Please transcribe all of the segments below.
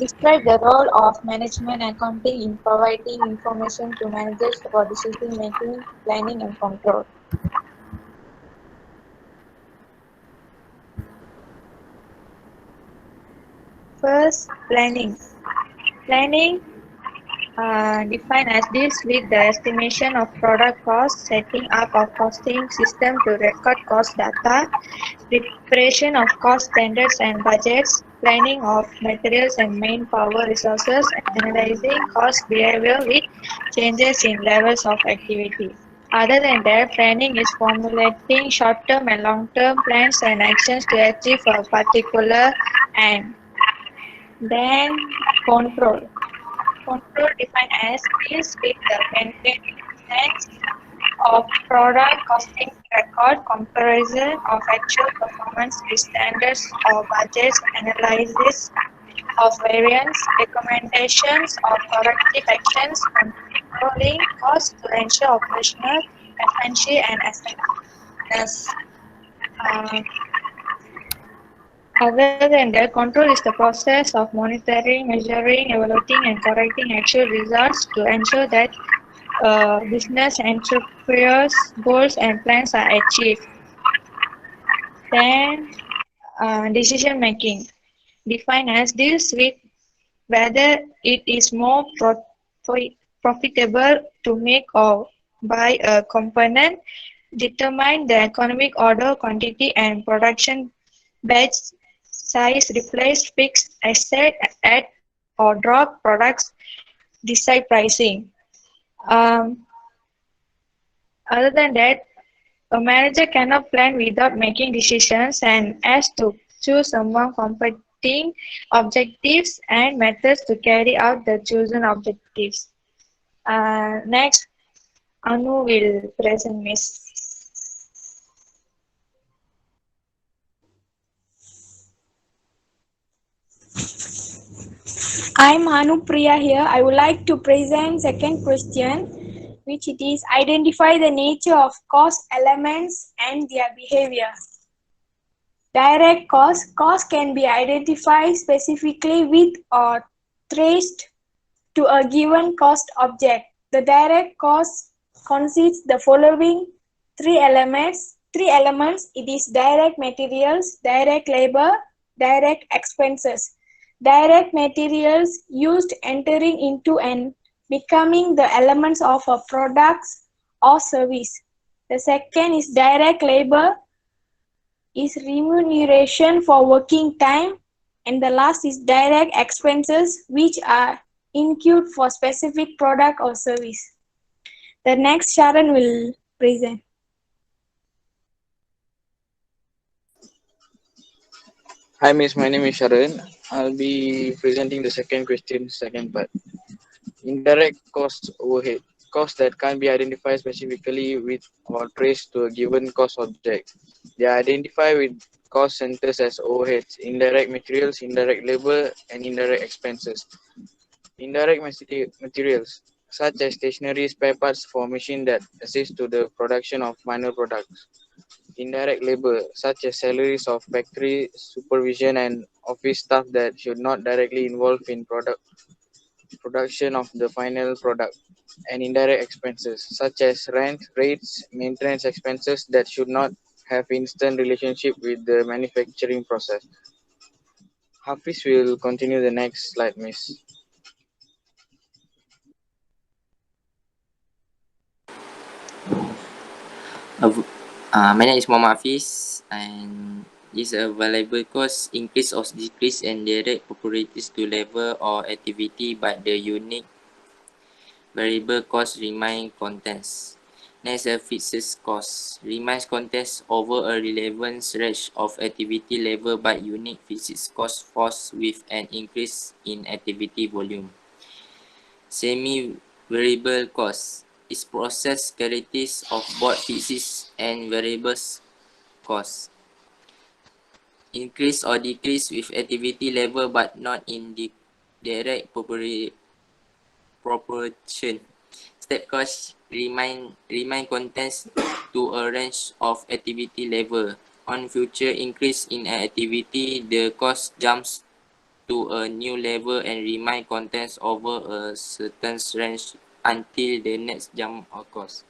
Describe the role of management accounting in providing information to managers for decision making, planning, and control. First, planning. Planning defined as deals with the estimation of product costs, setting up of costing system to record cost data, preparation of cost standards and budgets, planning of materials and manpower resources, analyzing cost behavior with changes in levels of activity. Other than that, planning is formulating short-term and long-term plans and actions to achieve a particular aim. Then, control. Control defined as deals with the maintenance of product costing record, comparison of actual performance with standards or budgets, analysis of variance, recommendations of corrective actions, controlling costs to ensure operational efficiency and effectiveness. Uh, Other than that, control is the process of monitoring, measuring, evaluating, and correcting actual results to ensure that business enterprise goals and plans are achieved. Then, decision making, defined as deals with whether it is more profitable to make or buy a component, determine the economic order, quantity, and production batch size, replace fixed asset, add or drop products, decide pricing. Um, Other than that, a manager cannot plan without making decisions and has to choose among competing objectives and methods to carry out the chosen objectives. Next, Anu will present Miss. I'm Hanupriya here. I would like to present second question, which it is identify the nature of cost elements and their behavior. Direct cost. Cost can be identified specifically with or traced to a given cost object. The direct cost consists the following three elements. It is direct materials, direct labor, direct expenses. Direct materials used entering into and becoming the elements of a product or service. The second is direct labor, is remuneration for working time, and the last is direct expenses, which are incurred for specific product or service. The next Sharon will present. Hi Miss, my name is Sharon. I'll be presenting the second question, second part. Indirect costs overhead. Costs that can't be identified specifically with or traced to a given cost object. They are identified with cost centers as overheads, indirect materials, indirect labor, and indirect expenses. Indirect materials, such as stationery, spare parts for machines that assist to the production of final products. Indirect labor, such as salaries of factory supervision and office staff that should not directly involve in production of the final product. And indirect expenses, such as rent, rates, maintenance expenses that should not have instant relationship with the manufacturing process. Hafiz will continue the next slide, Miss. My name is Muhammad Hafiz, and is a variable cost increase or decrease in direct properties to level or activity, but the unique variable cost remain constants. Next, a fixed cost remains constant over a relevant range of activity level, but unique fixed cost falls with an increase in activity volume. Semi-variable cost is process characteristics of both fixed and variable costs. Increase or decrease with activity level but not in the direct proportion. Step cost remain constant to a range of activity level. On future increase in activity, the cost jumps to a new level and remain content over a certain range until the next jump occurs.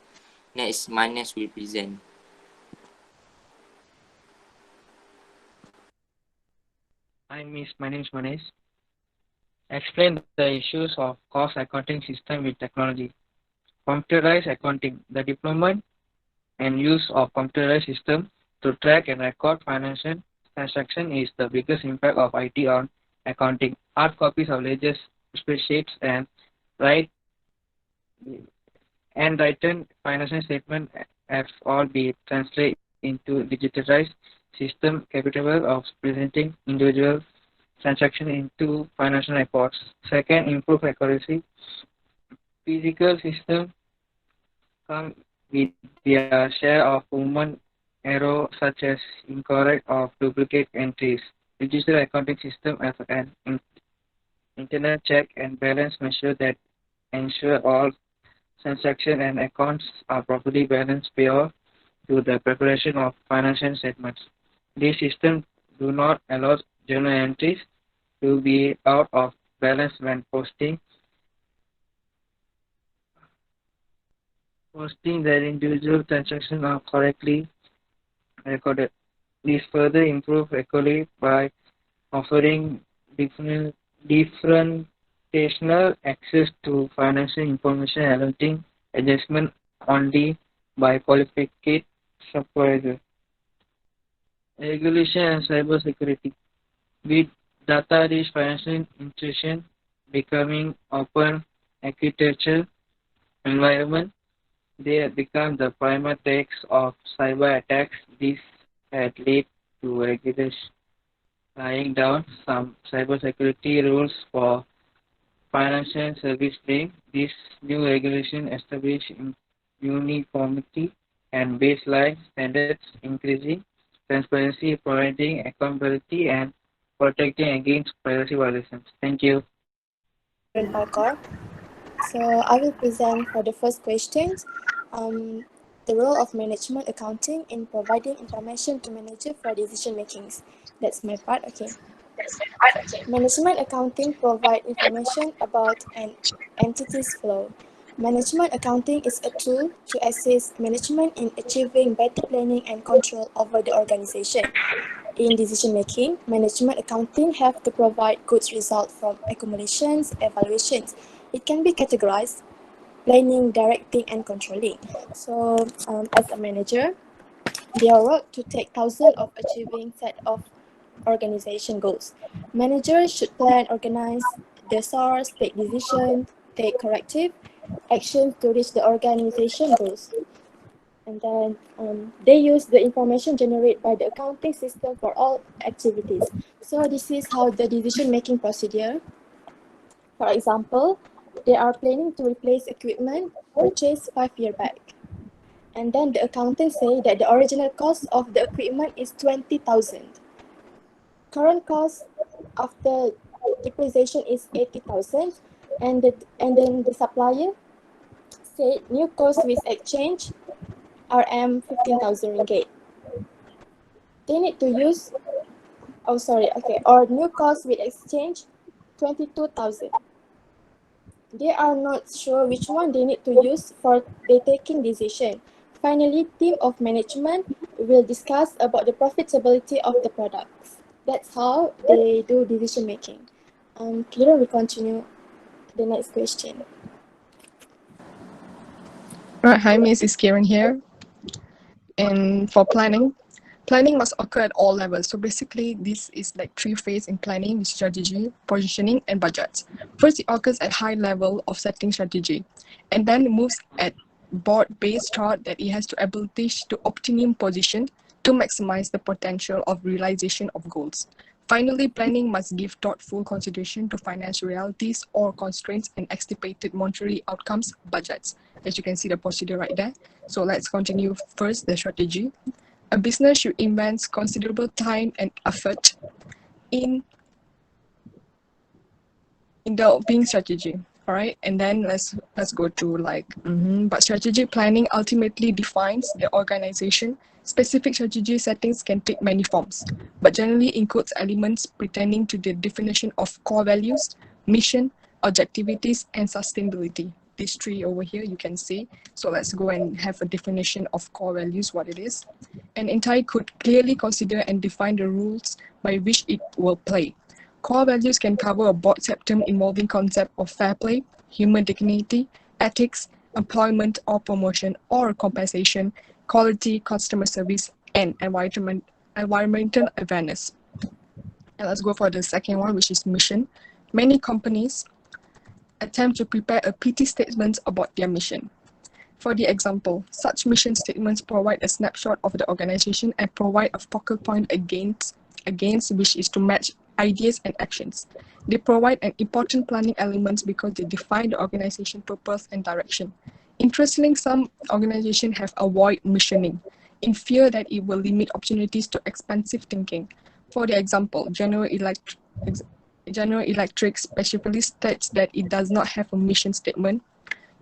Next, Manes will present. Hi, Miss. My name is Manish. Explain the issues of cost accounting system with technology. Computerized accounting, the deployment and use of computerized system to track and record financial transaction is the biggest impact of IT on accounting. Hard copies of ledgers, spreadsheets, and write written financial statement have all been translated into digitalized system capable of presenting individual transaction into financial reports. Second, improve accuracy. Physical systems come with their share of human error such as incorrect or duplicate entries. Digital accounting system as an internal check and balance measure that ensure all transactions and accounts are properly balanced prior to the preparation of financial statements. These systems do not allow journal entries to be out of balance when posting that individual transactions are correctly recorded. This further improves equally by offering differential access to financial information, alerting adjustment only by qualified supervisor. Regulation and cybersecurity. With data-rich financial institutions becoming open architecture environment, they have become the primary targets of cyber attacks. This had led to regulation laying down some cybersecurity rules for financial service claim. This new regulation established uniformity and baseline standards, increasing transparency, providing accountability, and protecting against privacy violations. Thank you. Parkour. So I will present for the first question. The role of management accounting in providing information to manager for decision makings. That's my part. Okay. Management accounting provide information about an entity's flow. Management accounting is a tool to assist management in achieving better planning and control over the organization. In decision making, management accounting have to provide good results from accumulations, evaluations. It can be categorized: planning, directing, and controlling. So, as a manager, their work to take thousands of achieving set of organization goals. Managers should plan, organize the source, take decision, take corrective action to reach the organization goals. And then they use the information generated by the accounting system for all activities. So this is how the decision-making procedure. For example, they are planning to replace equipment purchased 5 years back. And then the accountant say that the original cost of the equipment is 20,000. Current cost after depreciation is 80,000, and then the supplier said new cost with exchange RM 15,000 ringgit. They need to use, or new cost with exchange 22,000. They are not sure which one they need to use for the taking decision. Finally, team of management will discuss about the profitability of the products. That's how they do decision making. Kira will continue the next question. Right, hi Miss, it's Karen here. And for planning must occur at all levels. So basically, this is like 3 phases in planning, with strategy, positioning, and budgets. First, it occurs at high level of setting strategy, and then moves at board-based thought that it has the ability to optimum position to maximize the potential of realization of goals. Finally, planning must give thoughtful consideration to financial realities or constraints and anticipated monetary outcomes, budgets. As you can see the procedure right there. So let's continue first the strategy. A business should invest considerable time and effort in developing strategy. All right, and then let's go to but strategic planning ultimately defines the organization Specific strategy settings can take many forms, but generally includes elements pertaining to the definition of core values, mission, objectivities, and sustainability. These three over here you can see. So let's go and have a definition of core values, what it is. An entity could clearly consider and define the rules by which it will play. Core values can cover a broad spectrum involving concept of fair play, human dignity, ethics, employment or promotion or compensation, quality, customer service, and environmental awareness. And let's go for the second one, which is mission. Many companies attempt to prepare a PT statement about their mission. For the example, such mission statements provide a snapshot of the organization and provide a focal point against which is to match ideas and actions. They provide an important planning element because they define the organization purpose and direction. Interestingly, some organizations have avoided missioning in fear that it will limit opportunities to expansive thinking. For the example, General Electric specifically states that it does not have a mission statement.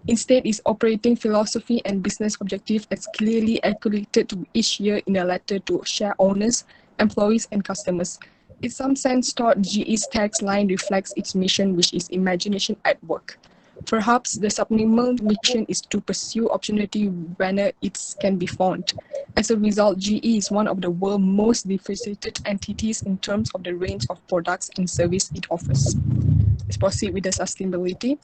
Instead, its operating philosophy and business objective is clearly articulated to each year in a letter to share owners, employees, and customers. In some sense, thought GE's tagline reflects its mission, which is imagination at work. Perhaps the subliminal mission is to pursue opportunity whenever it can be found. As a result, GE is one of the world's most differentiated entities in terms of the range of products and services it offers. Let's proceed with the sustainability.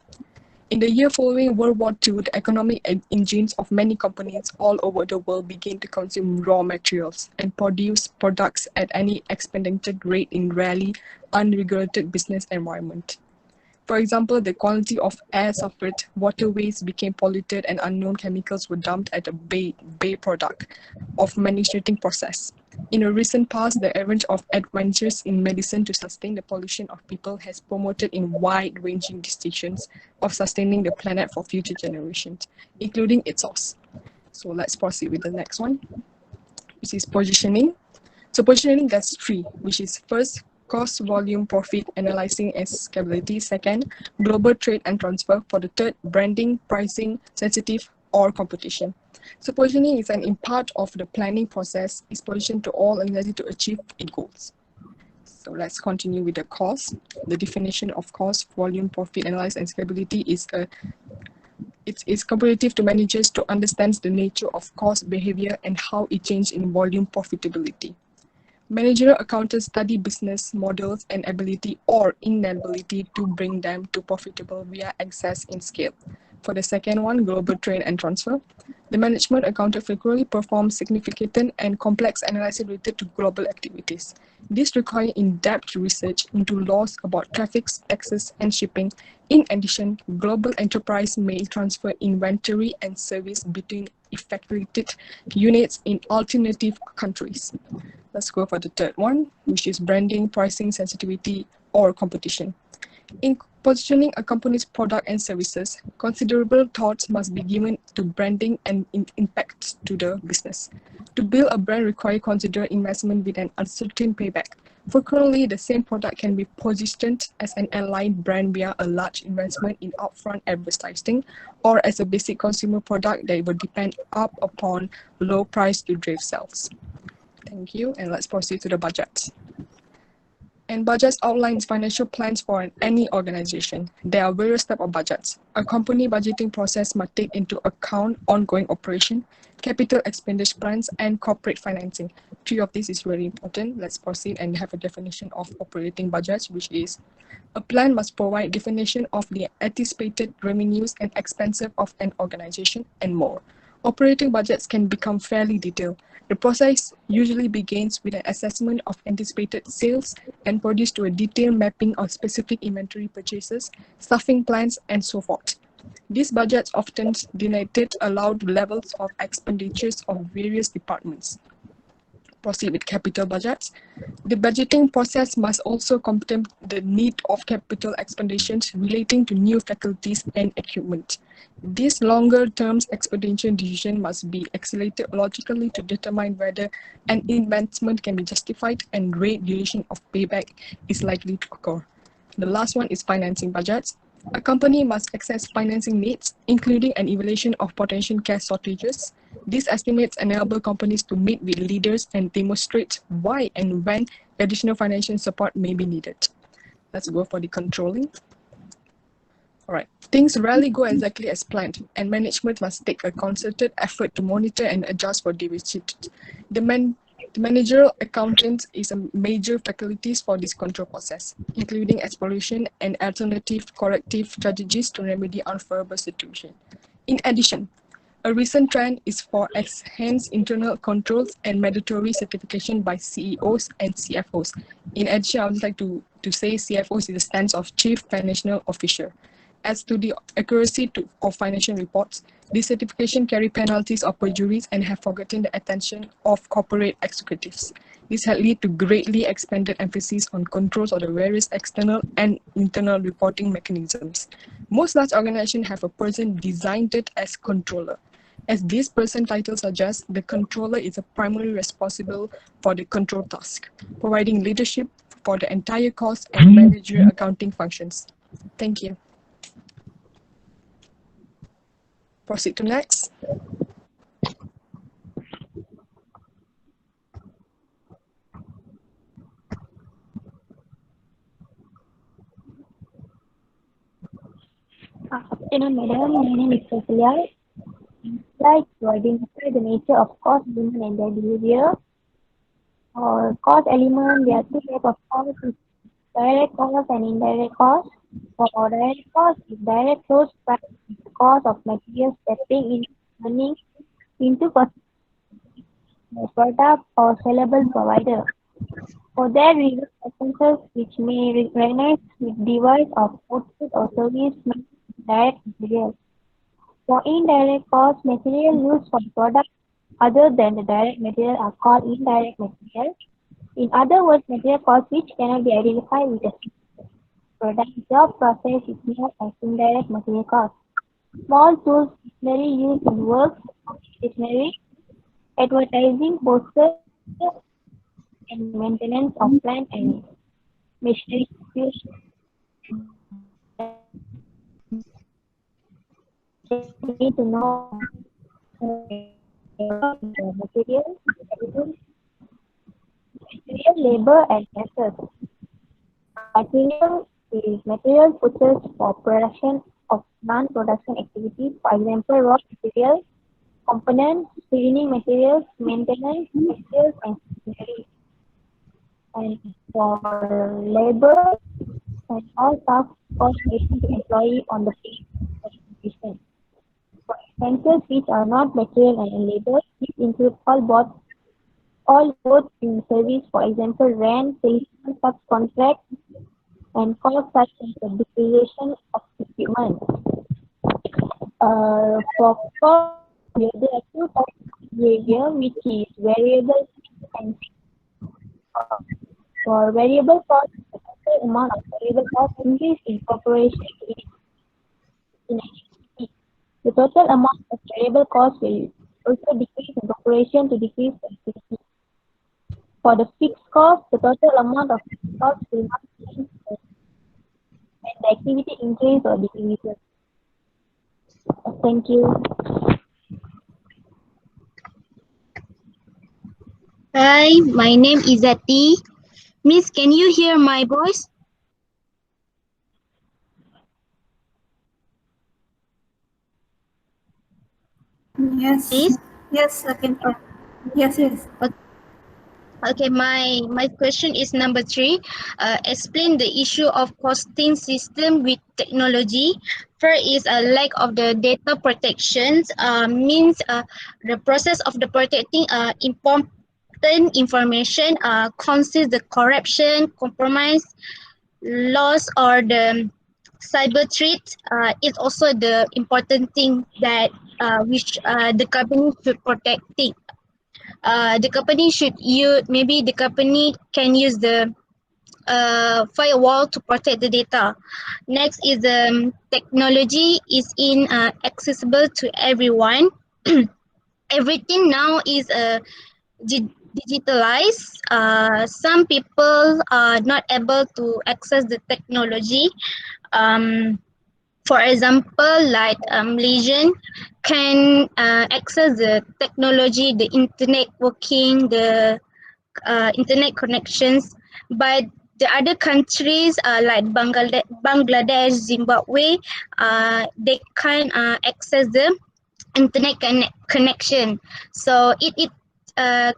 In the year following World War II, the economic engines of many companies all over the world began to consume raw materials and produce products at any exponential rate in rarely unregulated business environment. For example, the quality of air suffered, waterways became polluted, and unknown chemicals were dumped at a byproduct of manufacturing process. In a recent past, the range of adventures in medicine to sustain the pollution of people has promoted in wide-ranging decisions of sustaining the planet for future generations, including its source. So let's proceed with the next one, which is positioning. So positioning, there's three, which is first, cost, volume, profit, analyzing and scalability. Second, global trade and transfer. For the third, branding, pricing, sensitive, or competition. So positioning is an part of the planning process, is positioned to all organizations to achieve its goals. So let's continue with the cost. The definition of cost, volume, profit, analysis, and scalability is it's comparative to managers to understand the nature of cost behavior and how it changes in volume profitability. Managerial accountants study business models and ability or inability to bring them to profitable via access in scale. For the second one, global trade and transfer, the management accountant frequently performs significant and complex analysis related to global activities. This requires in-depth research into laws about traffic, taxes, and shipping. In addition, global enterprise may transfer inventory and service between affected units in alternative countries. Let's go for the third one, which is branding, pricing, sensitivity, or competition. In positioning a company's product and services, considerable thought must be given to branding and impact to the business. To build a brand requires considerable investment with an uncertain payback. Frequently, the same product can be positioned as an aligned brand via a large investment in upfront advertising or as a basic consumer product that will depend upon low price to drive sales. Thank you, and let's proceed to the budget. And budgets outlines financial plans for any organization. There are various types of budgets. A company budgeting process must take into account ongoing operation, capital expenditure plans, and corporate financing. Three of these is very important. Let's proceed and have a definition of operating budgets, which is a plan must provide definition of the anticipated revenues and expenses of an organization and more. Operating budgets can become fairly detailed. The process usually begins with an assessment of anticipated sales and produce to a detailed mapping of specific inventory purchases, staffing plans, and so forth. These budgets often denoted allowed levels of expenditures of various departments. Proceed with capital budgets. The budgeting process must also contemplate the need of capital expenditures relating to new faculties and equipment. These longer-term expenditure decisions must be accelerated logically to determine whether an investment can be justified and rate duration of payback is likely to occur. The last one is financing budgets. A company must assess financing needs, including an evaluation of potential cash shortages, These estimates enable companies to meet with leaders and demonstrate why and when additional financial support may be needed. Let's go for the controlling. Alright, things rarely go exactly as planned, and management must take a concerted effort to monitor and adjust for deviations. The managerial accountant is a major faculty for this control process, including exploration and alternative corrective strategies to remedy unfavorable situation. In addition, a recent trend is for enhanced internal controls and mandatory certification by CEOs and CFOs. In addition, I would like to say CFOs is the stance of Chief Financial Officer. As to the accuracy of financial reports, this certification carry penalties of perjuries and have forgotten the attention of corporate executives. This had led to greatly expanded emphasis on controls of the various external and internal reporting mechanisms. Most large organizations have a person designated as controller. As this person title suggests, the controller is a primarily responsible for the control task, providing leadership for the entire cost and managerial accounting functions. Thank you. Proceed to next. Afternoon, madam. My name is Cecilia. Like to identify the nature of cost element and their behavior. Or cost element, there are two types of cost: direct cost and indirect cost. For direct cost, is direct source price is the cost of materials stepping in running into the product or sellable provider. For that reason, expenses which may recognize with device of output or service may be direct material. For indirect costs, material used for products other than the direct material are called indirect material. In other words, material costs which cannot be identified with a product job process is known as indirect material cost. Small tools, stationery used in work, stationery, advertising, posters, and maintenance of plant and machinery used need to know material, labor, and methods. Material is material purchased for production of non-production activities, for example, raw materials, components, screening materials, maintenance materials, and machinery. And for labor and all staff cost related to employee on the position. For expenses which are not material and labor, these include all both in service, for example, rent, salesman, subcontract, and costs such as the depreciation of equipment. For cost, there are two types of behavior, which is variable and for variable cost, the total amount of variable cost increase in proportion to in activity. The total amount of variable cost will also decrease in proportion to decrease the activity. For the fixed cost, the total amount of fixed cost will not change when the activity increases or decreases. Thank you. Hi, my name is Zati. Miss, can you hear my voice? Yes. Please? Yes, I can hear. Yes, yes. Okay, my question is number 3. Explain the issue of costing system with technology. First is a lack of the data protections. Means the process of the protecting important information consists the corruption, compromise, loss, or the cyber threat. Is also the important thing that which the company should protect it. The company should use, maybe the company can use the firewall to protect the data. Next is technology is accessible to everyone. Everything now is digitalized. Some people are not able to access the technology. For example, like Malaysian can access the technology, the internet working, the internet connections, but the other countries like Bangladesh, Zimbabwe, they can't access the internet connection. So it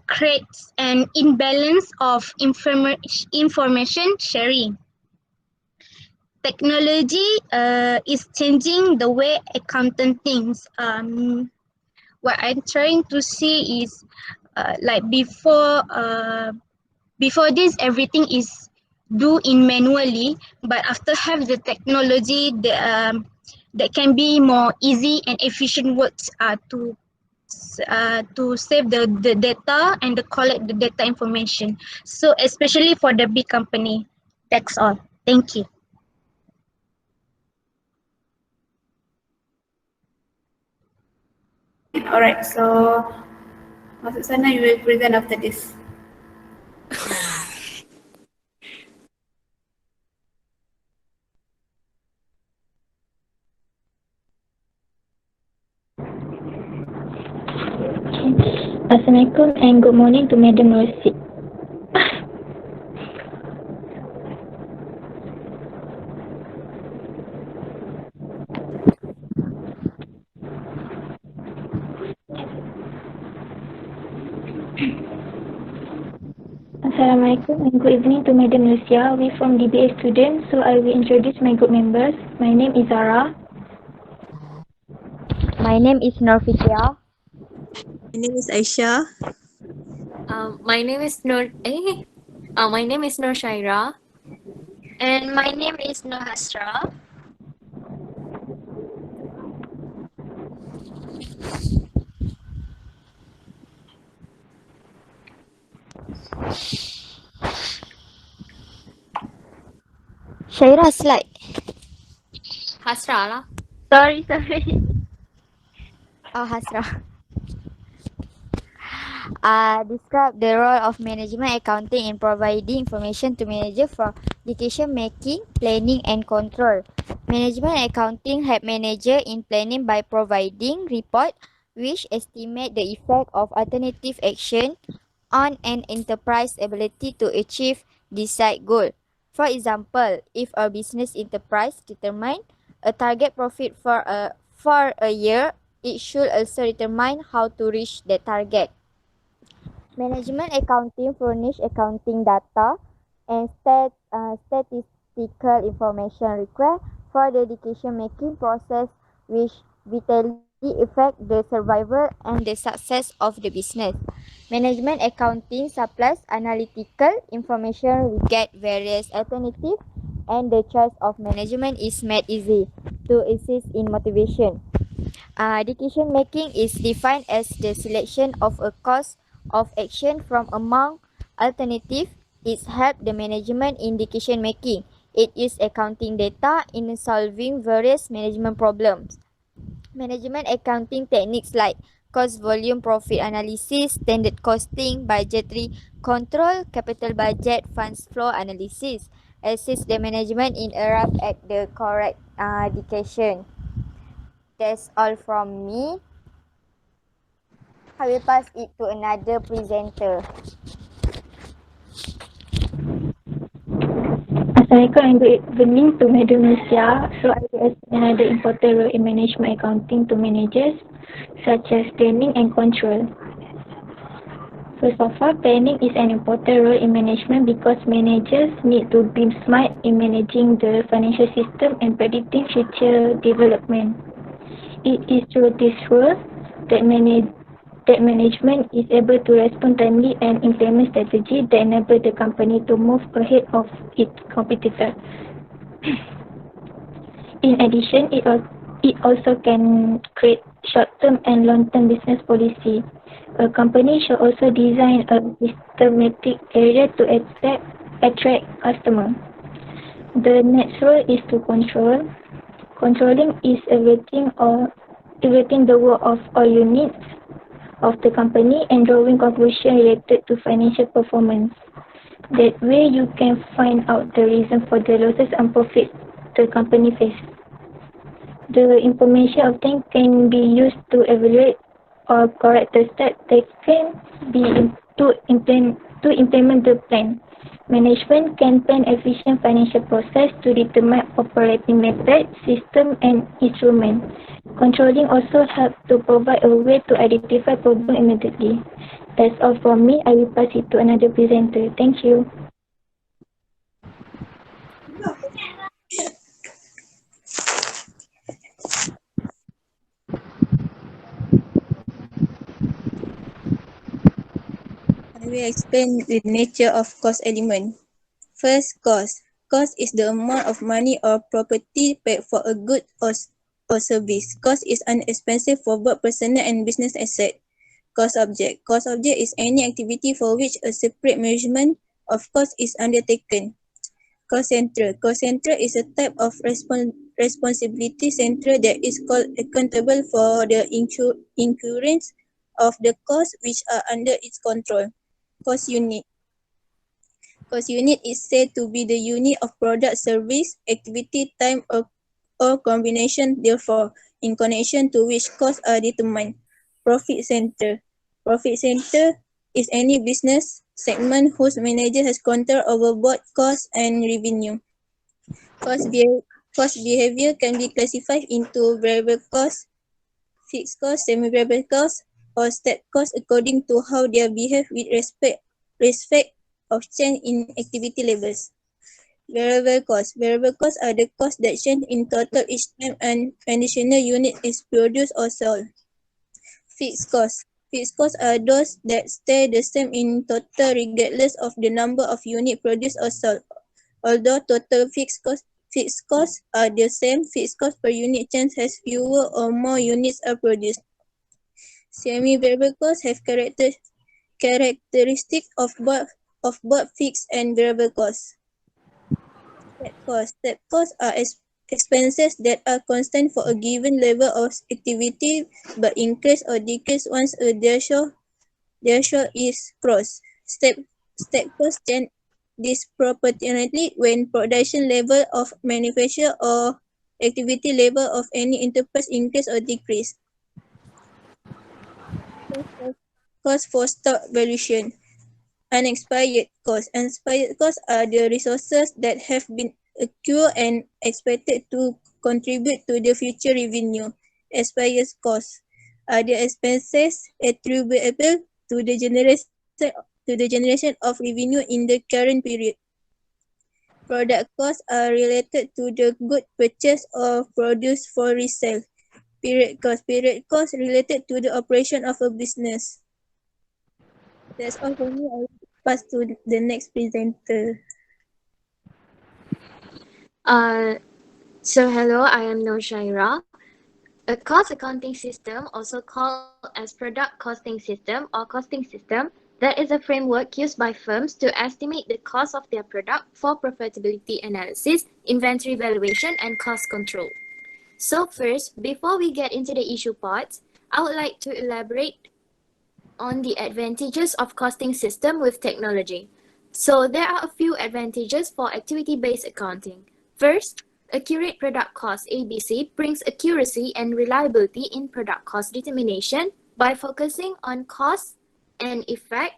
creates an imbalance of information sharing. Technology is changing the way accountant thinks. What I'm trying to see is like before this everything is do in manually, but after have the technology, that can be more easy and efficient works to save the data and to collect the data information. So especially for the big company. That's all. Thank you. Alright, so Masuk Sana, you will present after this. Assalamualaikum and good morning to Madam Rosie. Assalamualaikum and good evening to Madam Lucia. We from DBA students, so I will introduce my group members. My name is Zara. My name is Norfikia. My name is Aisha. My name is my name is Nur Shaira. And my name is Nur Hasra. Shaira slide. Hasra lah. Sorry. Oh, Hasra. Describe the role of management accounting in providing information to manager for decision making, planning and control. Management accounting help manager in planning by providing report which estimate the effect of alternative action on an enterprise ability to achieve desired goal. For example, if a business enterprise determine a target profit for a year, it should also determine how to reach the target. Management accounting furnish accounting data and statistical information required for the decision-making process which vitally affect the survival and the success of the business. Management accounting supplies analytical information regarding various alternatives and the choice of management is made easy to assist in motivation. Decision making is defined as the selection of a course of action from among alternatives. It helps the management in decision making. It uses accounting data in solving various management problems. Management accounting techniques like cost volume profit analysis, standard costing, budgetary control, capital budget, funds flow analysis assist the management in arrive at the correct decision. That's all from me. I will pass it to another presenter. Assalamualaikum and good evening to Madam Lucia. So I will explain another important role in management accounting to managers such as planning and control. First of all, planning is an important role in management because managers need to be smart in managing the financial system and predicting future development. It is through this role that management is able to respond timely and implement strategy that enable the company to move ahead of its competitor. In addition, it also can create short-term and long-term business policy. A company should also design a systematic area to attract customers. The next role is to control. Controlling is evaluating the work of all units of the company and drawing conclusions related to financial performance. That way you can find out the reason for the losses and profit the company faces. The information obtained can be used to evaluate or correct the steps taken to implement the plan. Management can plan efficient financial process to determine operating method, system, and instrument. Controlling also helps to provide a way to identify problem immediately. That's all from me. I will pass it to another presenter. Thank you. I will explain the nature of cost element. First, cost. Cost is the amount of money or property paid for a good or service. Cost is an expense for both personal and business asset. Cost object. Cost object is any activity for which a separate measurement of cost is undertaken. Cost center. Cost center is a type of responsibility center that is called accountable for the incurrence of the costs which are under its control. Cost unit. Cost unit is said to be the unit of product, service, activity, time, or combination, therefore, in connection to which costs are determined. Profit center. Profit center is any business segment whose manager has control over both cost and revenue. Cost behavior can be classified into variable cost, fixed cost, semi-variable cost, or step cost according to how they behave with respect of change in activity levels. Variable costs. Variable costs are the costs that change in total each time an additional unit is produced or sold. Fixed costs. Fixed costs are those that stay the same in total regardless of the number of units produced or sold. Although total fixed costs are the same, fixed cost per unit change as fewer or more units are produced. Semi-variable costs have characteristics of both fixed and variable costs. Step costs. Step costs are expenses that are constant for a given level of activity but increase or decrease once a threshold is crossed. Step costs change disproportionately when production level of manufacture or activity level of any enterprise increase or decrease. Cost for stock valuation. Unexpired costs. Unexpired costs are the resources that have been accrued and expected to contribute to the future revenue. Expired costs are the expenses attributable to the generation of revenue in the current period. Product costs are related to the good purchased or produced for resale. Period costs related to the operation of a business. That's all for me. I will pass to the next presenter. Hello, I am Nur Shaira. A cost accounting system, also called as product costing system or costing system, that is a framework used by firms to estimate the cost of their product for profitability analysis, inventory valuation, and cost control. So first, before we get into the issue parts, I would like to elaborate on the advantages of costing system with technology. So there are a few advantages for activity-based accounting. First, accurate product cost ABC brings accuracy and reliability in product cost determination by focusing on cost and effect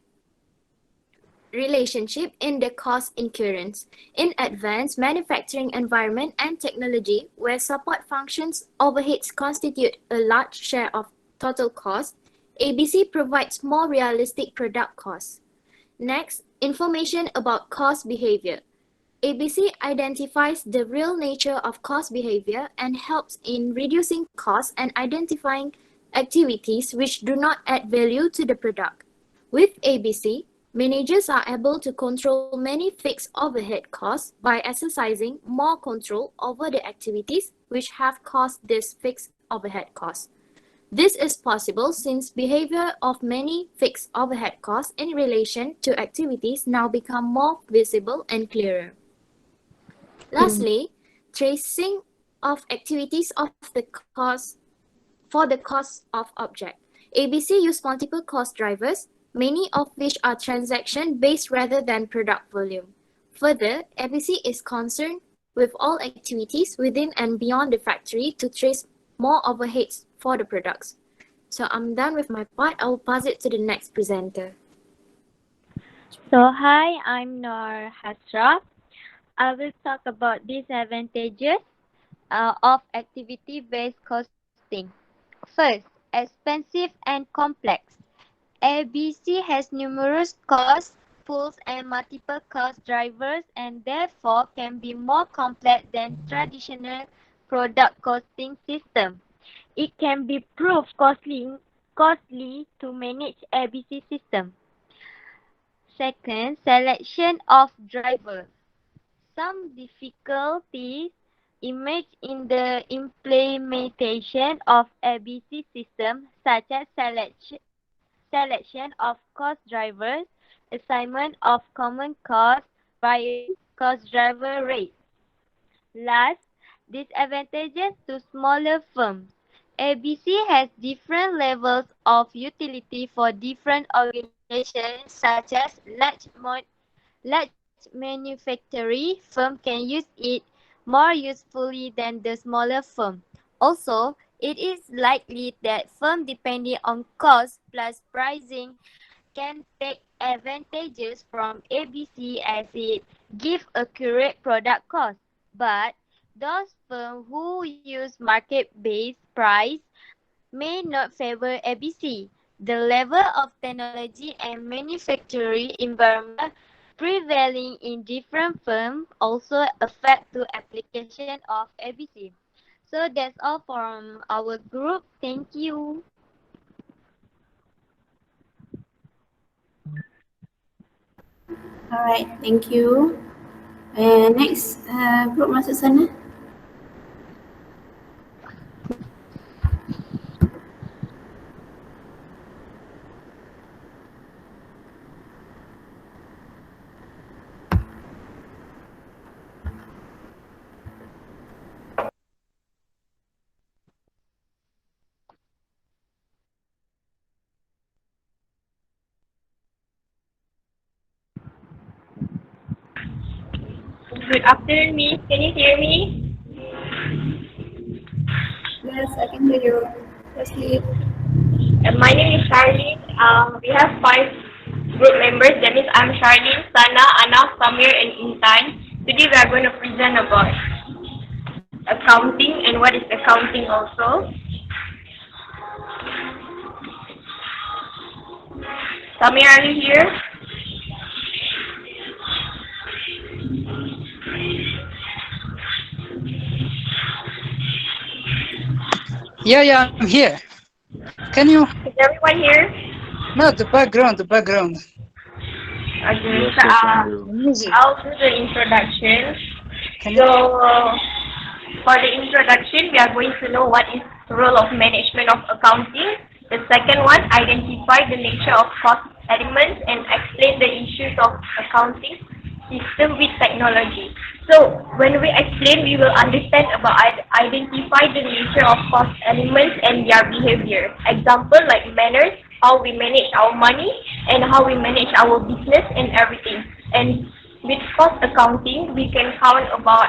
relationship in the cost incurrence. In advanced manufacturing environment and technology, where support functions overheads constitute a large share of total cost, ABC provides more realistic product costs. Next, information about cost behavior. ABC identifies the real nature of cost behavior and helps in reducing costs and identifying activities which do not add value to the product. With ABC, managers are able to control many fixed overhead costs by exercising more control over the activities which have caused these fixed overhead costs. This is possible since behavior of many fixed overhead costs in relation to activities now become more visible and clearer. Lastly, tracing of activities of the cost for the cost of object. ABC use multiple cost drivers, many of which are transaction-based rather than product volume. Further, ABC is concerned with all activities within and beyond the factory to trace more overheads for the products. So I'm done with my part. I will pass it to the next presenter. So hi, I'm Noor Hasra. I will talk about disadvantages of activity-based costing. First, expensive and complex. ABC has numerous cost pools and multiple cost drivers and therefore can be more complex than traditional product costing system. It can be proved costly to manage ABC system. Second, selection of drivers. Some difficulties emerge in the implementation of ABC system such as selection of cost drivers, assignment of common costs, varying cost driver rates. Last, disadvantages to smaller firms. ABC has different levels of utility for different organizations such as large manufacturing firm can use it more usefully than the smaller firm. Also, it is likely that firms depending on cost plus pricing can take advantages from ABC as it gives accurate product cost. But those firms who use market-based price may not favor ABC. The level of technology and manufacturing environment prevailing in different firms also affect the application of ABC. So that's all from our group. Thank you. Alright, thank you. And next, group masuk sana. Good afternoon, Miss. Can you hear me? Yes, I can hear you. Firstly, My name is Charlene. We have 5 group members. That means I'm Charlene, Sana, Anna, Samir, and Intan. Today we are going to present about accounting and what is accounting also. Samir, are you here? Yeah, I'm here. Can you? Is everyone here? No, the background. Okay, Yes, so I can hear you. Music. I'll do the introduction. Can So, you? for the introduction, we are going to know what is the role of management of accounting. The second one, identify the nature of cost elements and explain the issues of accounting system with technology. So, when we explain, we will understand about identify the nature of cost elements and their behavior. Example like manners, how we manage our money and how we manage our business and everything. And with cost accounting, we can count about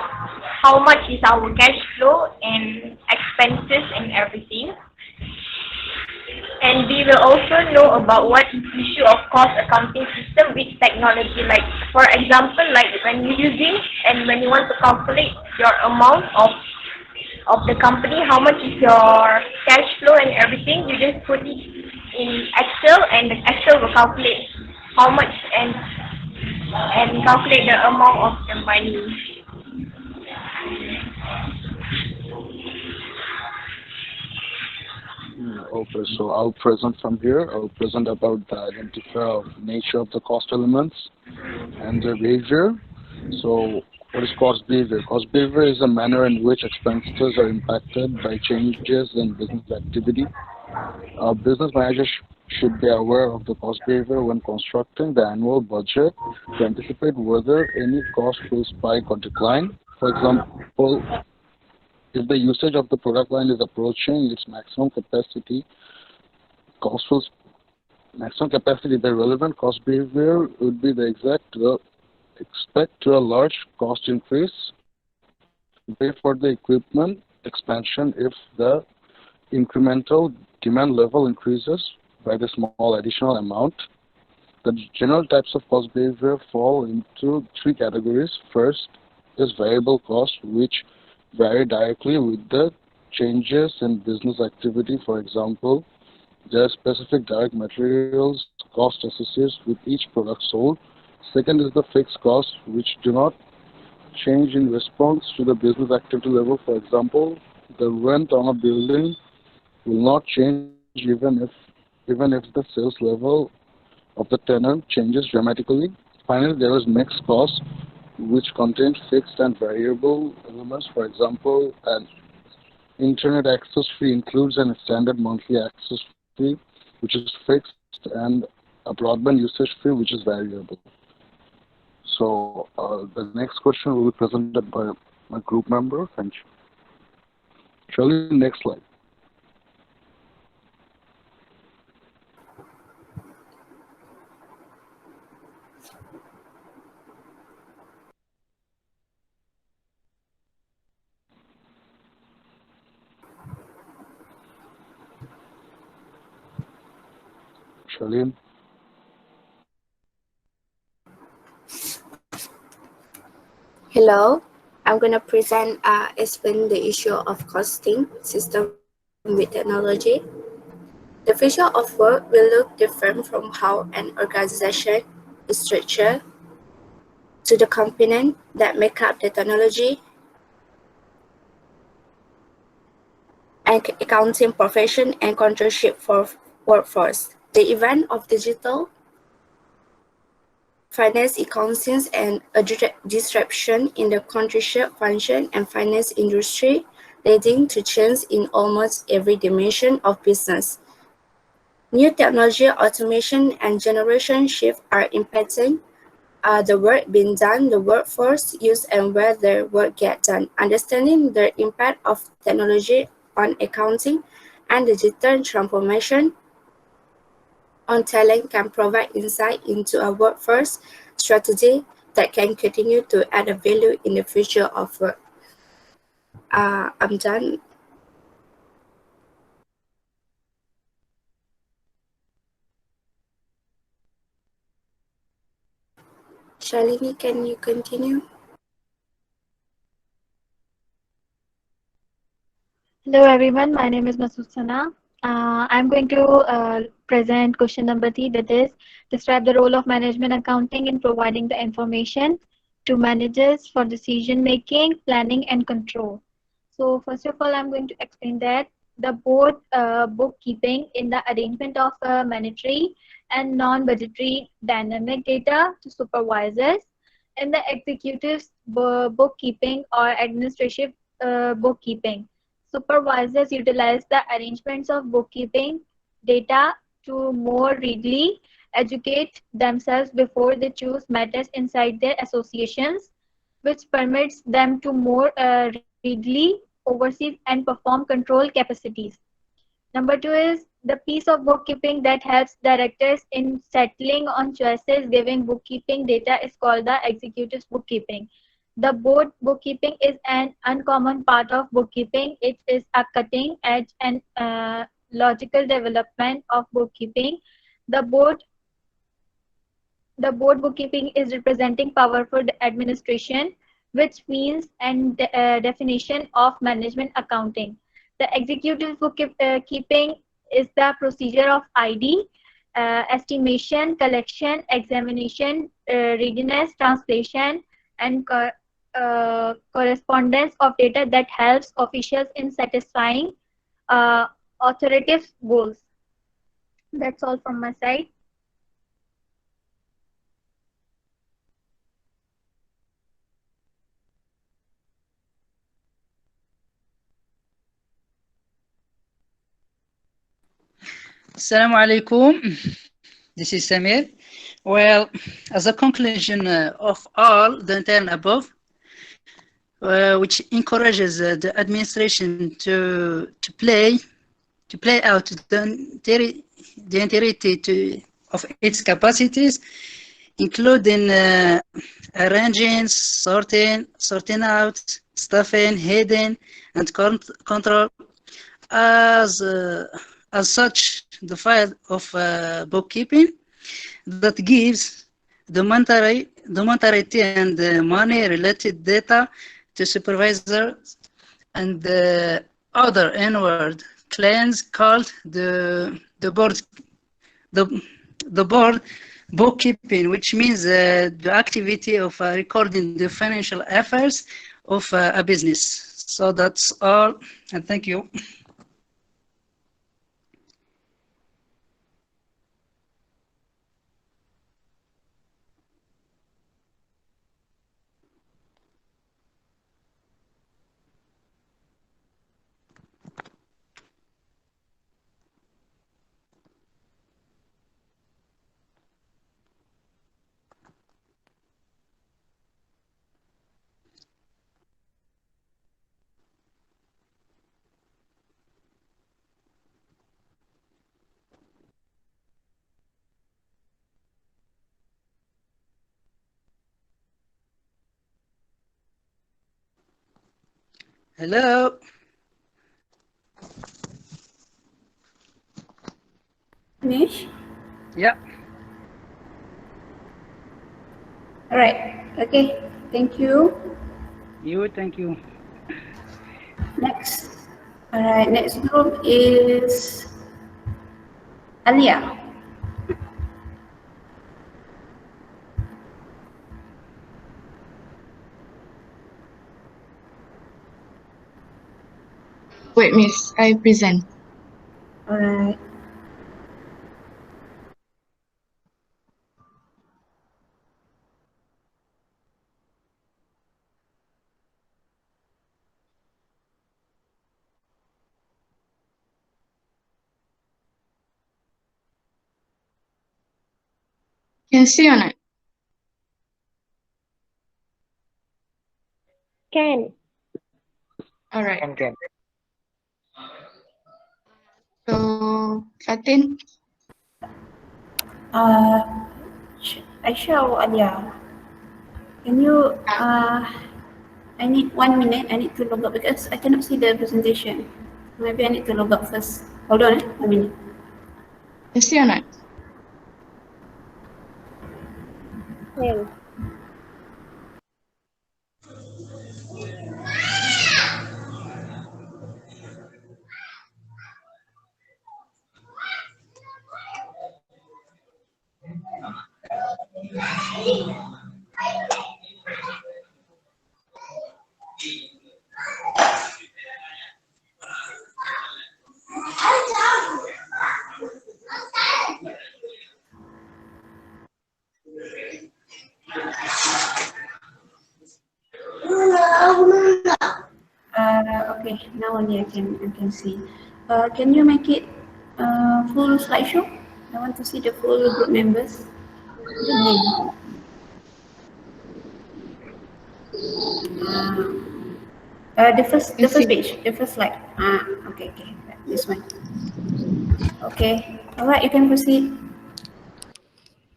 how much is our cash flow and expenses and everything. And we will also know about what is issue of cost accounting system with technology. Like for example, like when you're using and when you want to calculate your amount of the company, how much is your cash flow and everything, you just put it in Excel and the Excel will calculate how much and calculate the amount of the money. Okay, so I'll present from here. I'll present about the identifier of nature of the cost elements and their behavior. So what is cost behavior? Cost behavior is a manner in which expenses are impacted by changes in business activity. Business managers should be aware of the cost behavior when constructing the annual budget to anticipate whether any cost will spike or decline. For example, if the usage of the product line is approaching its maximum capacity, the relevant cost behavior would be the expect to a large cost increase pay for the equipment expansion if the incremental demand level increases by the small additional amount. The general types of cost behavior fall into three categories. First is variable costs, which vary directly with the changes in business activity. For example, there are specific direct materials cost associated with each product sold. Second is the fixed costs, which do not change in response to the business activity level. For example, the rent on a building will not change even if the sales level of the tenant changes dramatically. Finally, there is mixed cost, which contains fixed and variable elements. For example, an internet access fee includes a standard monthly access fee, which is fixed, and a broadband usage fee, which is variable. So the next question will be presented by my group member. Thank you. Shirley, next slide. Shirley. Hello, I'm going to explain the issue of costing system with technology. The future of work will look different from how an organization is structured to the component that make up the technology and accounting profession and controllership for workforce. The event of digital finance accounting and a disruption in the controllership function and finance industry, leading to change in almost every dimension of business. New technology, automation, and generation shift are impacting the work being done, the workforce used, and where the work gets done. Understanding the impact of technology on accounting and digital transformation on talent can provide insight into a workforce strategy that can continue to add a value in the future of work. I'm done. Shalini, can you continue? Hello everyone, my name is Masood Sana. I'm going to present question number 3, that is, describe the role of management accounting in providing the information to managers for decision making, planning and control. So first of all, I'm going to explain that the board bookkeeping in the arrangement of monetary and non-budgetary dynamic data to supervisors, in the executives bookkeeping or administrative bookkeeping. Supervisors utilize the arrangements of bookkeeping data to more readily educate themselves before they choose matters inside their associations, which permits them to more readily oversee and perform control capacities. Number 2 is the piece of bookkeeping that helps directors in settling on choices giving bookkeeping data is called the executives bookkeeping. The board bookkeeping is an uncommon part of bookkeeping. It is a cutting edge and logical development of bookkeeping. The board bookkeeping is representing powerful administration, which means and definition of management accounting. The executive bookkeeping is the procedure of ID, estimation, collection, examination, readiness, translation, and correspondence of data that helps officials in satisfying authoritative goals. That's all from my side. Assalamualaikum. This is Samir. Well, as a conclusion of all the entire above, which encourages the administration to play out the entirety of its capacities including arranging, sorting out, stuffing, hiding, and control. As such, the file of bookkeeping that gives the monetary and money-related data to supervisors and other inward clients called the board the the board bookkeeping, which means the activity of recording the financial affairs of a business. So that's all, and thank you. Hello. Finish? Yeah. All right. Okay. Thank you. Thank you. Next. All right. Next group is Alia. Wait, miss, I present. All right. Can see or not? Can. All right. Can. So, Fatin, Aisha or Alia, can you, I need 1 minute. I need to log out because I cannot see the presentation. Maybe I need to log out first. Hold on, 1 minute. can see or not? Can. Okay, now only I can see. Can you make it full slideshow? I want to see the full group members, the name. The first page, the first slide. Okay, this one. Okay, all right, you can proceed.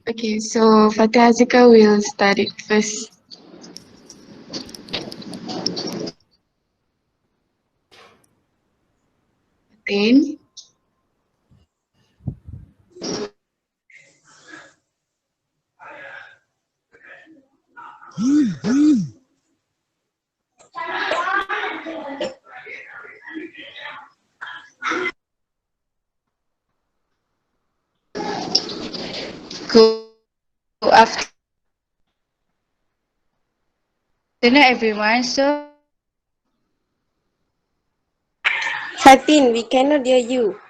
Okay, so Fatih Azika will start it first. Then, good afternoon, everyone. So, Fatin, we cannot hear you.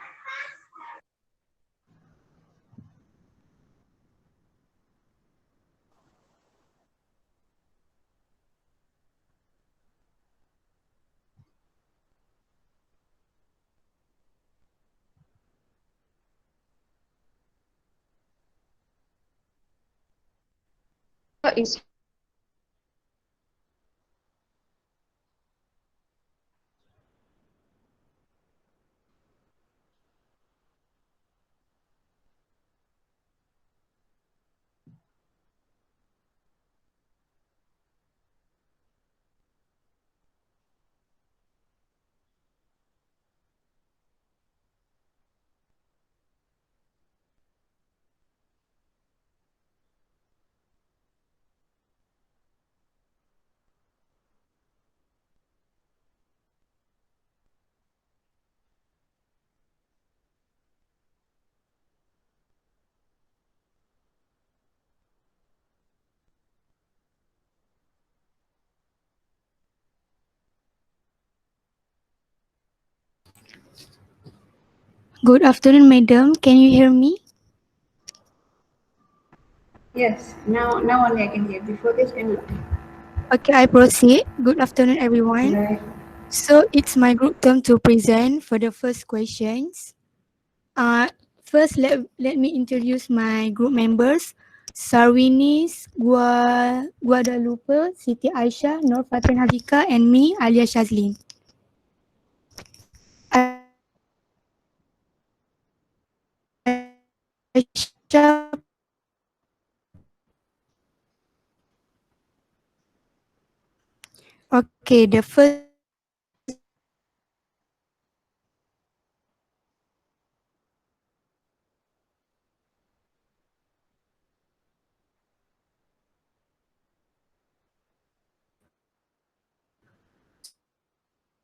is Good afternoon, madam. Can you hear me? Yes, now only I can hear. Before this, Okay, I proceed. Good afternoon, everyone. right. So it's my group turn to present for the first questions. First, let me introduce my group members. Sarwinis, Guadalupe, Siti Aisyah, Nur Fatin Hadika, and me, Alia Shazlin. Aisyah, okay, the first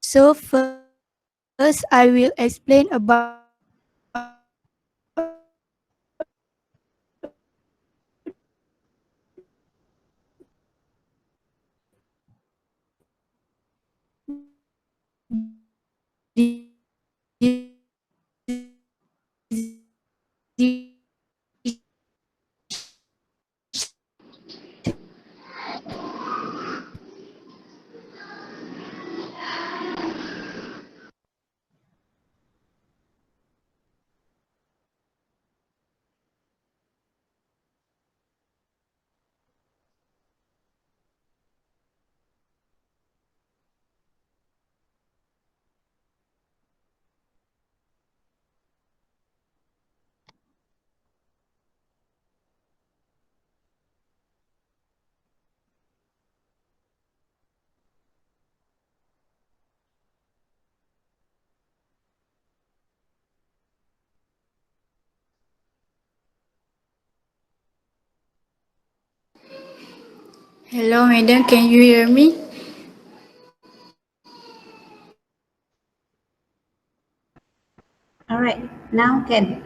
So first, I will explain about Hello, madam. Can you hear me? All right, now can.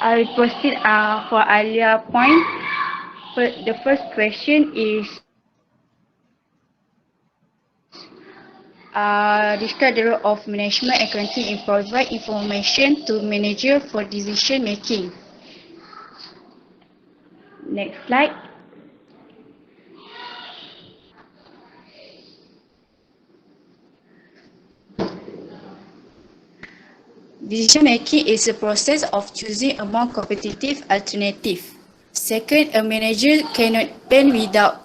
I will proceed for earlier point. The first question is describe the role of management accounting in provide information to manager for decision making. Next slide. Decision making is a process of choosing a more competitive alternative. Second, a manager cannot plan without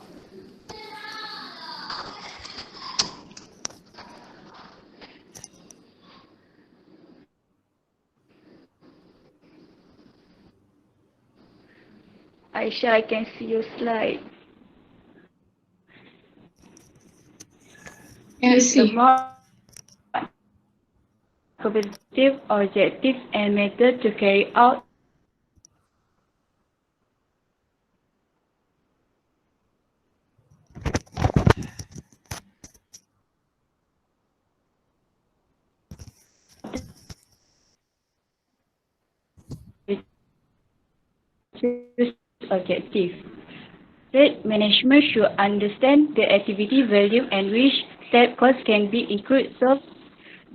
Aisha, I can see your slide. Yes, A more competitive objectives and method to carry out objective. Third, management should understand the activity value and which step costs can be included so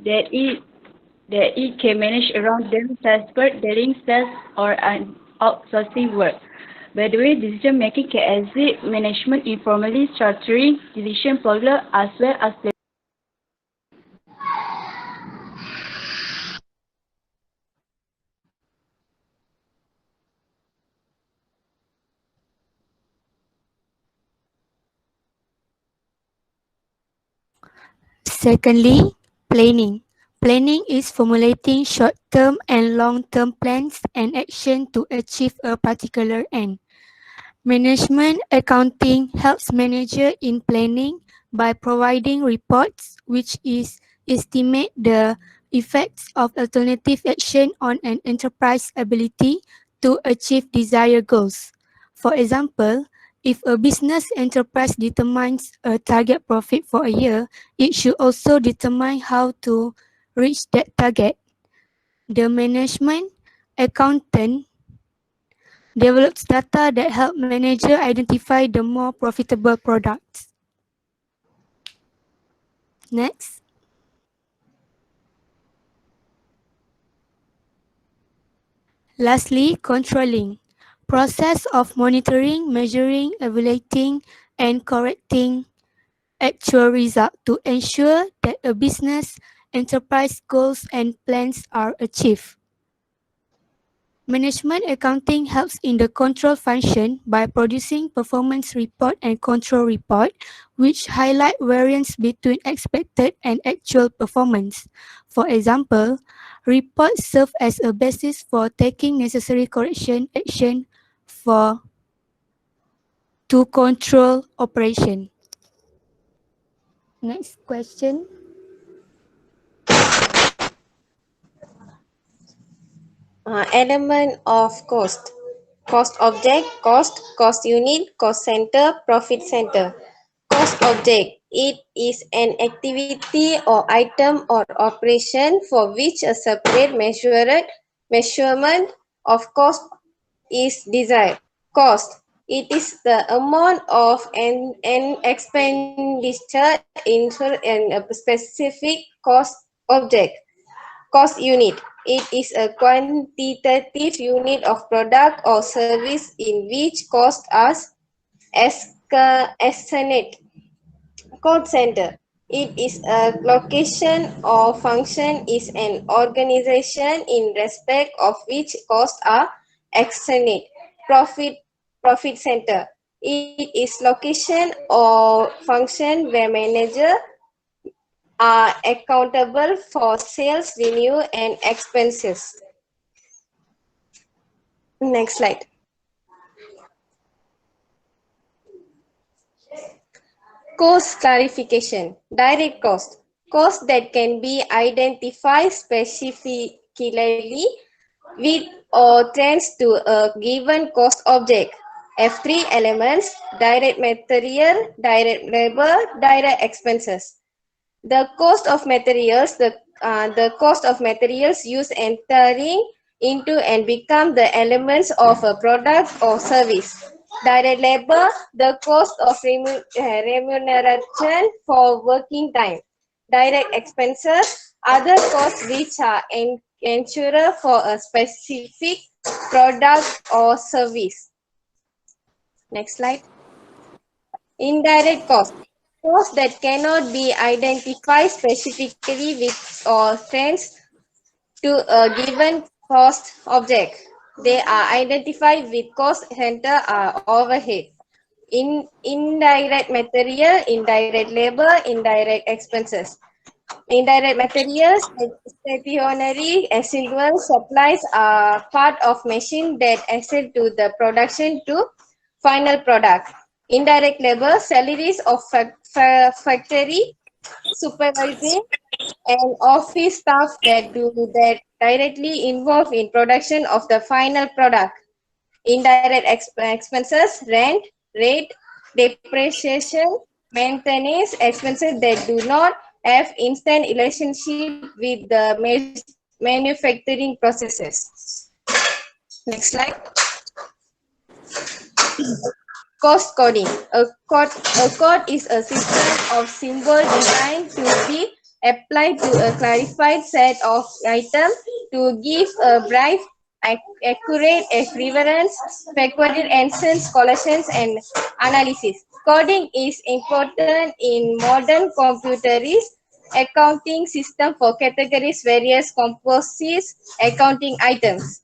that it can manage around them transport, daily sales or outsourcing work. By the way, decision making can exist management informally structuring decision problem as well as the Secondly, planning. Planning is formulating short-term and long-term plans and action to achieve a particular end. Management accounting helps manager in planning by providing reports which is estimate the effects of alternative action on an enterprise ability to achieve desired goals. For example, if a business enterprise determines a target profit for a year, it should also determine how to reach that target. The management accountant develops data that help manager identify the more profitable products. Next. Lastly, controlling. Process of monitoring, measuring, evaluating, and correcting actual result to ensure that a business enterprise goals and plans are achieved. Management accounting helps in the control function by producing performance report and control report, which highlight variance between expected and actual performance. For example, reports serve as a basis for taking necessary correction action to control operation. Next question. Element of cost. Cost object, cost unit, cost center, profit center. Cost object. It is an activity or item or operation for which a separate measurement of cost is desired. Cost. It is the amount of an expenditure in a specific cost object. Cost unit. It is a quantitative unit of product or service in which costs are estimated. Cost center. It is a location or function is an organization in respect of which costs are estimated. Profit center. It is location or function where manager are accountable for sales, revenue, and expenses. Next slide. Cost clarification. Direct cost. Cost that can be identified specifically with or trends to a given cost object. Have three elements: direct material, direct labor, direct expenses. The cost of materials, the cost of materials used entering into and become the elements of a product or service. Direct labor, the cost of remuneration for working time. Direct expenses, other costs which are incurred for a specific product or service. Next slide. Indirect cost. Costs that cannot be identified specifically with or trends to a given cost object. They are identified with cost center or overhead. Indirect material, indirect labor, indirect expenses. Indirect materials, stationary residual supplies are part of machine that access to the production to final product. Indirect labor, salaries of factory, supervising, and office staff that directly involved in production of the final product. Indirect expenses, rent, rate, depreciation, maintenance expenses that do not have instant relationship with the manufacturing processes. Next slide. Cost coding. A code is a system of symbols designed to be applied to a clarified set of items to give a bright, accurate equivalence, backward essence, collections, and analysis. Coding is important in modern computerized accounting system for categories various composite accounting items.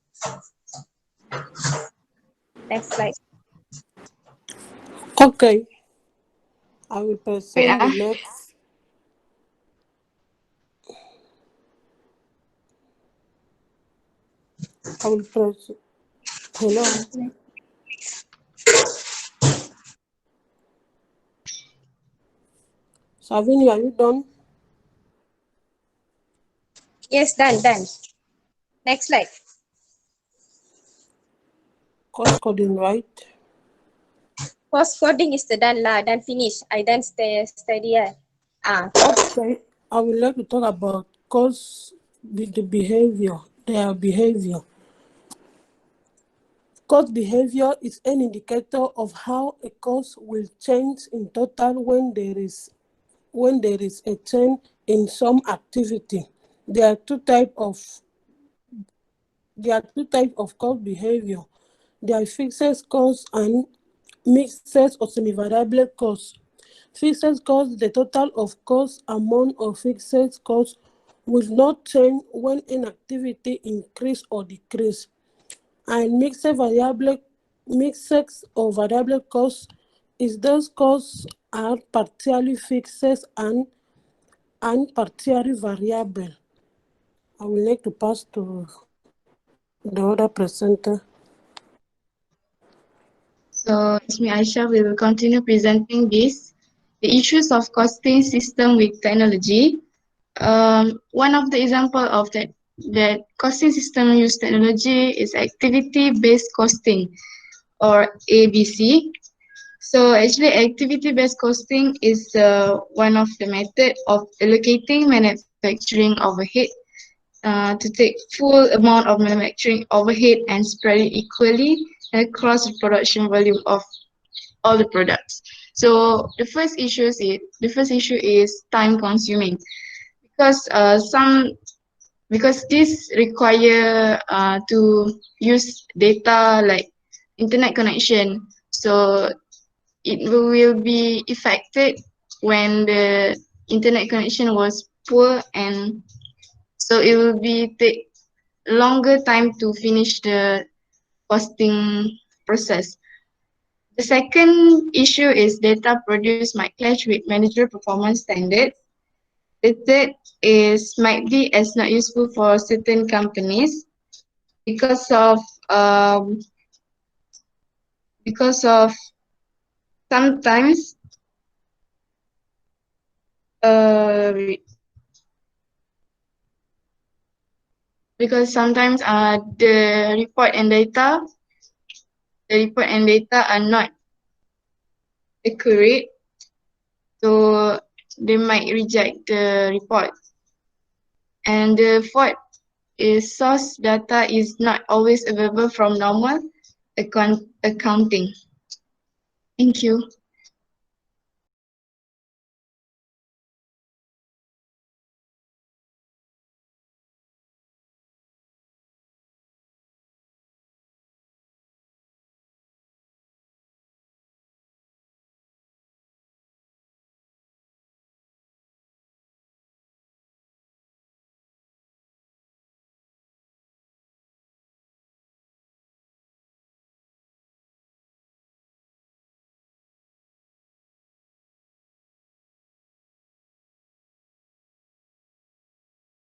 Next slide. Okay, I will present the next. I will present. Hello. Savini, are you done? Yes, done. Next slide. Cost coding, right? Cost coding is the done finish. I done study. Okay, I would like to talk about cost with their behavior. Cost behavior is an indicator of how a cost will change in total when there is a change in some activity. There are two types of cost behavior. There are fixed costs and mixed or semi-variable costs. Fixed costs, the total of cost amount of fixed costs will not change when an activity increase or decrease. And mixed or variable costs is those costs are partially fixed and partially variable. I would like to pass to the other presenter. So it's me, Aisha, will continue presenting this. The issues of costing system with technology. One of the example of that costing system use technology is activity-based costing, or ABC. So actually, activity-based costing is one of the method of allocating manufacturing overhead to take full amount of manufacturing overhead and spread it equally across the production volume of all the products. So the first issue is time consuming, because because this require to use data like internet connection. So it will be affected when the internet connection was poor, and so it will be take longer time to finish the costing process. The second issue is data produced might clash with manager performance standards. The third is might be as not useful for certain companies because of um, because of sometimes uh, the report and data are not accurate, so they might reject the report. And the fourth is source data is not always available from normal accounting. Thank you.